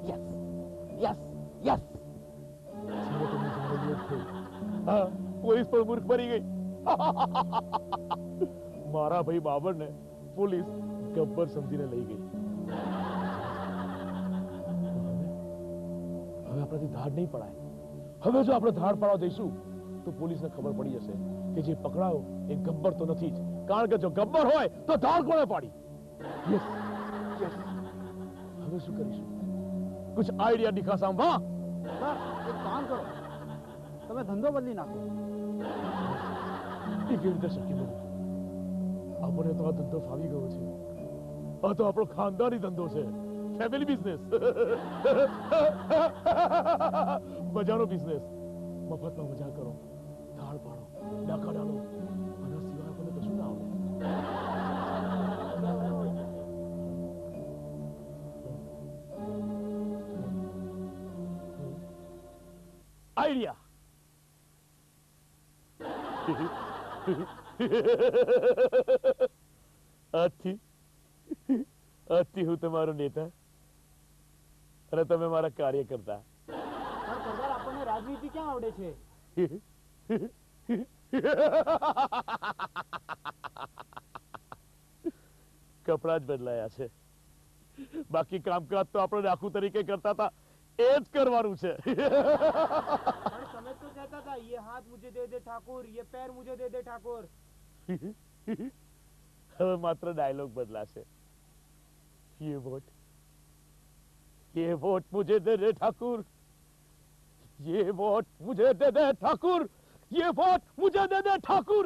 yes yes yes હા police પણ મૂર્ખ બની ગઈ મારા ભાઈ બાબરને પોલીસ ગબ્બર સમજીને લઈ ગઈ હવે આપણાથી ધાડ નહીં પડાય હવે જો આપણે ધાડ પાડવા જઈશું તો પોલીસને ખબર પડી જશે કે જે પકડાયો એ ગબ્બર તો નથી જ કારણ કે જો ગબ્બર હોય તો ધાડ કોણે પાડી યસ યસ હવે શું કરીશું कुछ आइडिया दिखा सांभा सर एक काम करो તમે ધંધો બદલી નાખો એ કેવી રીતે શક્ય બને આપણે તો આ ધંધો ફાવી ગયો છે આ તો આપણો ખાનદાની ધંધો છે ફેમિલી બિઝનેસ મજાનો બિઝનેસ મફતમાં મજા કરો ધાડ પાડો ડાકા ડાલો આના સિવાય આપણને કશું ના આવડે આઈડિયા આજથી હું તમારો નેતા અને તમે મારા કાર્યકર્તા સરદાર આપણને રાજનીતિ ક્યાં આવડે છે કપડા જ બદલાયા છે બાકી કામકાજ તો આપણે રાખું તરીકે કરતા હતા એ જ કરવાનું છે તમે તો કહેતા હતા ये हाथ मुझे दे दे ठाकुर ये पैर मुझे दे दे ठाकुर હવે માત્ર ડાયલોગ બદલાશે ये वोट मुझे दे दे ठाकुर ये वोट मुझे दे दे ठाकुर ये वोट मुझे दे दे ठाकुर